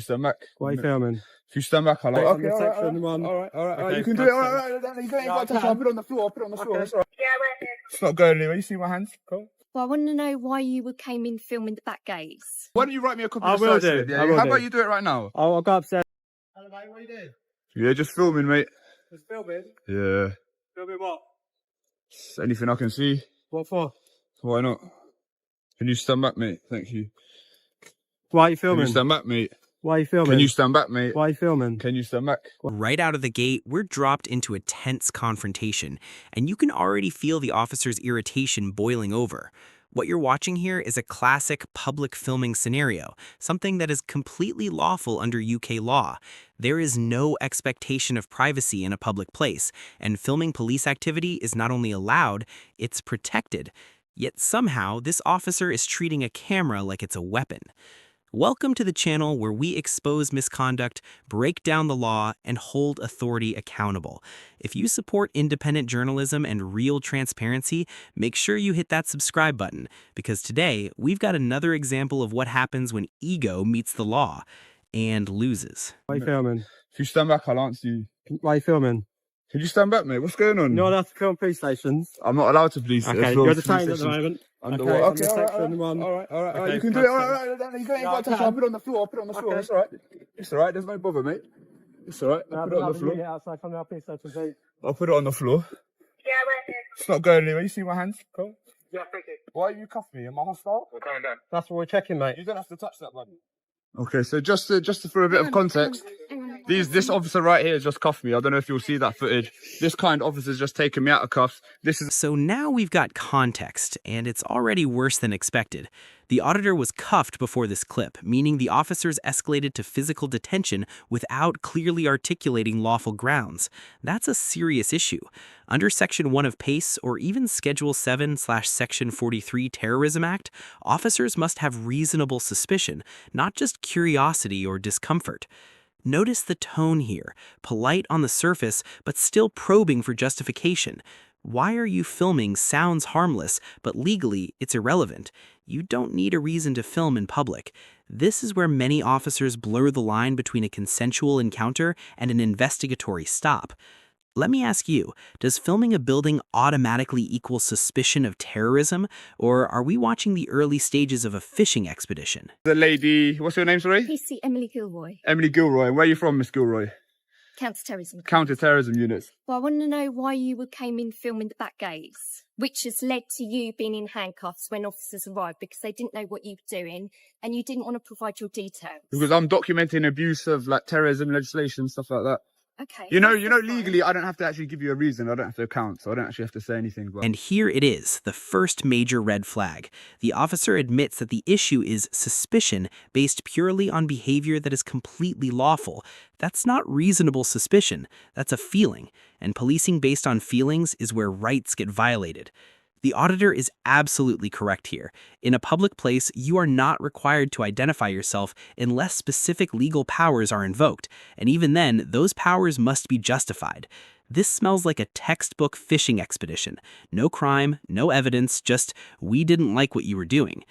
Stand back. Why are you filming? If you stand back, I like. Okay, section one. All right. Okay, You can do it. All right. You ain't got to touch. I'll put it on the floor. I'll put it on the floor. That's all right. Yeah, we're here. It's not going anywhere. You see my hands? Cool. Well, I want to know why you came in filming the back gates. Why don't you write me a copy I of the will search do. slip? I will How do. about you do it right now? I'll go upstairs. Hello, mate. What are you doing? Yeah, just filming, mate. Just filming? Yeah. Filming what? It's anything I can see. What for? Why not? Can you stand back, mate? Thank you. Why are you Can filming? you stand back, mate? Why are you filming? Can you stand back, mate? Why are you filming? Can you stand back? Right out of the gate, we're dropped into a tense confrontation, and you can already feel the officer's irritation boiling over. What you're watching here is a classic public filming scenario, something that is completely lawful under UK law. There is no expectation of privacy in a public place, and filming police activity is not only allowed, it's protected. Yet somehow, this officer is treating a camera like it's a weapon. Welcome to the channel where we expose misconduct, break down the law, and hold authority accountable. If you support independent journalism and real transparency, make sure you hit that subscribe button, because today we've got another example of what happens when ego meets the law and loses. Why are you filming? If you stand back, I'll answer you. Why are you filming? Can you stand back, mate? What's going on? You're not allowed to film police stations. I'm not allowed to police. Okay, film you're police detained at the stations. moment. Underwater. Okay, Okay, under all section one. right. Okay, You can do it. All right. You ain't got to touch. I'll put it on the floor. I'll put it on the floor. Okay. It's all right. It's all right. There's no bother, mate. It's all right. I'll put it on the floor. Outside from our police station, please. I'll put it on the floor. Yeah, we're here. It's not going anywhere. You see my hands? Cool. Yeah, thank you. Why you cuff me? Am I hostile? We're going down. That's what we're checking, mate. You don't have to touch that, bud. Okay, so just for a bit of context, this officer right here has just cuffed me. I don't know if you'll see that footage. This kind officer's just taken me out of cuffs. This is So now we've got context, and it's already worse than expected. The auditor was cuffed before this clip, meaning the officers escalated to physical detention without clearly articulating lawful grounds. That's a serious issue. Under Section 1 of PACE, or even Schedule 7/Section 43 Terrorism Act, officers must have reasonable suspicion, not just curiosity or discomfort. Notice the tone here, polite on the surface, but still probing for justification. Why are you filming sounds harmless, but legally it's irrelevant. You don't need a reason to film in public. This is where many officers blur the line between a consensual encounter and an investigatory stop. Let me ask you, does filming a building automatically equal suspicion of terrorism, or are we watching the early stages of a fishing expedition? the lady. What's your name, sorry? PC Emily Gilroy, Emily Gilroy. Where are you from, Miss Gilroy? counter-terrorism. Counter-terrorism units. Well, I want to know why you came in filming the back gates, which has led to you being in handcuffs when officers arrived because they didn't know what you were doing and you didn't want to provide your details. Because I'm documenting abuse of like terrorism legislation, stuff like that. Okay. You know, that's fine. legally, I don't have to actually give you a reason. I don't have to account, so I don't actually have to say anything. But And here it is, the first major red flag. The officer admits that the issue is suspicion based purely on behavior that is completely lawful. That's not reasonable suspicion, that's a feeling. And policing based on feelings is where rights get violated. The auditor is absolutely correct here. In a public place, you are not required to identify yourself unless specific legal powers are invoked, and even then, those powers must be justified. This smells like a textbook fishing expedition. No crime, no evidence, just, we didn't like what you were doing.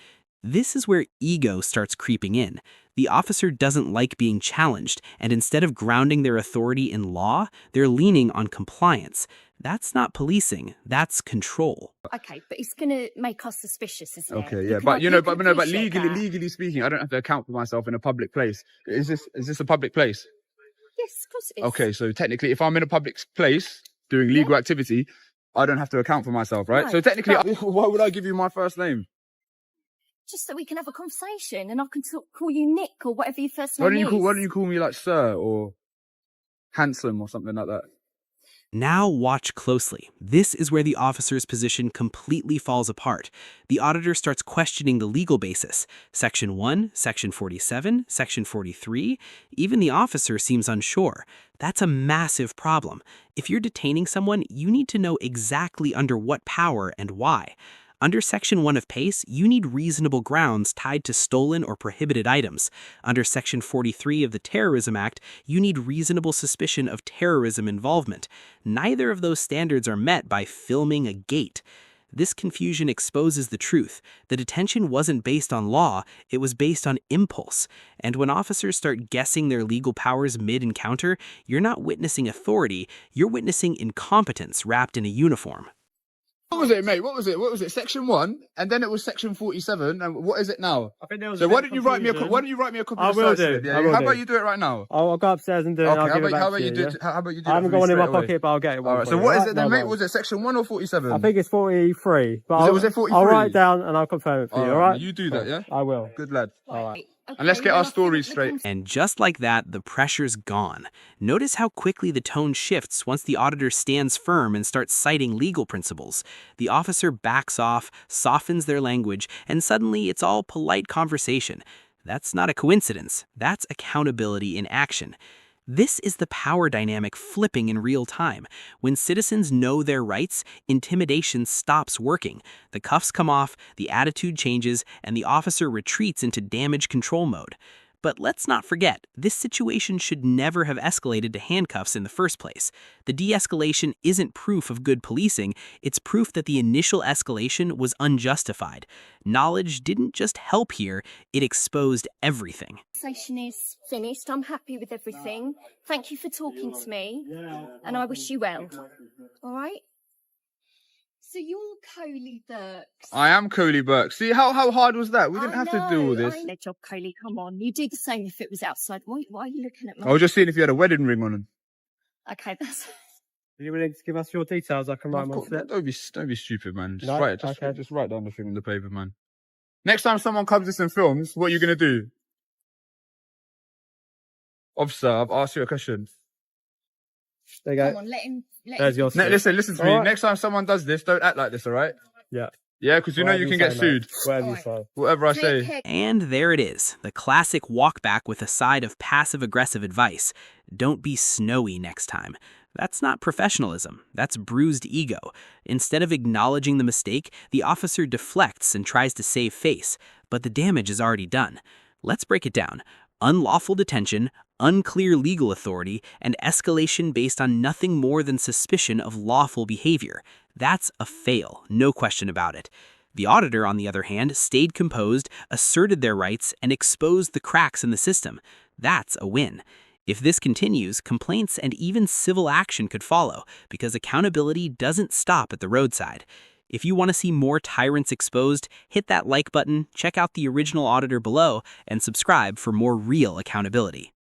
This is where ego starts creeping in. The officer doesn't like being challenged, and instead of grounding their authority in law, they're leaning on compliance. That's not policing, that's control. Okay, but it's going to make us suspicious, isn't it? okay, You yeah, can- but you can appreciate legally, that. legally speaking, I don't have to account for myself in a public place. Is this a public place? Yes, of course it is. Okay, so technically, if I'm in a public place doing legal activity, I don't have to account for myself, right? No, So technically, but- why would I give you my first name? Just so we can have a conversation and I can call you Nick or whatever your first name is. Why don't you call me like sir or handsome or something like that? Now watch closely. This is where the officer's position completely falls apart. The auditor starts questioning the legal basis. Section 1, Section 47, Section 43. Even the officer seems unsure. That's a massive problem. If you're detaining someone, you need to know exactly under what power and why. Under Section 1 of PACE, you need reasonable grounds tied to stolen or prohibited items. Under Section 43 of the Terrorism Act, you need reasonable suspicion of terrorism involvement. Neither of those standards are met by filming a gate. This confusion exposes the truth. The detention wasn't based on law, it was based on impulse. And when officers start guessing their legal powers mid-encounter, you're not witnessing authority, you're witnessing incompetence wrapped in a uniform. What was it, mate? What was it? What was it? Section 1, and then it was section 47, and what is it now? I think there was So a why bit don't you of write me a confusion. why don't you write me a copy I of the will search do. slip? I will How do. about you do it right now? I'll go upstairs and do it. Okay, And I'll give it back how to about you do yeah? it? How about you do I it? haven't for me got one in my straight away? pocket, but I'll get it. All right. So what is it then, mate? Was it section 1 or 47? I think it's 43. But Was it 43? I'll write it down and I'll confirm it for you. All right? You do that, yeah? I will. Good lad. All right. And let's get our stories straight. And just like that, the pressure's gone. Notice how quickly the tone shifts once the auditor stands firm and starts citing legal principles. The officer backs off, softens their language, and suddenly it's all polite conversation. That's not a coincidence. That's accountability in action. This is the power dynamic flipping in real time. When citizens know their rights, intimidation stops working. The cuffs come off, the attitude changes, and the officer retreats into damage control mode. But let's not forget, this situation should never have escalated to handcuffs in the first place. The de-escalation isn't proof of good policing, it's proof that the initial escalation was unjustified. Knowledge didn't just help here, it exposed everything. Session is finished. I'm happy with everything. Thank you for talking to me, and I wish you well. All right? So you're Coley Burks. I am Coley Burke. See, how hard was that? We didn't have to do all this. I know, job, Coley. Come on. You do the same if it was outside. Why are you looking at me? I was just seeing if you had a wedding ring on him. Okay, that's... Are you willing to give us your details? I can write them on slip. Don't be stupid, man. Just No? write it. Just write down the thing on the paper, man. Next time someone comes this and films, what are you gonna do? Officer, I've asked you a question. There you go. Come on, let him... There's your slip. Listen to me. Alright. Next time someone does this, don't act like this, all right? Yeah. Yeah, because you know you can get sued. Whatever you say. Whatever I say. And there it is, the classic walkback with a side of passive-aggressive advice. Don't be snowy next time. That's not professionalism, that's bruised ego. Instead of acknowledging the mistake, the officer deflects and tries to save face, but the damage is already done. Let's break it down. Unlawful detention, unclear legal authority, and escalation based on nothing more than suspicion of lawful behavior. That's a fail, no question about it. The auditor, on the other hand, stayed composed, asserted their rights, and exposed the cracks in the system. That's a win. If this continues, complaints and even civil action could follow, because accountability doesn't stop at the roadside. If you want to see more tyrants exposed, hit that like button, check out the original auditor below, and subscribe for more real accountability.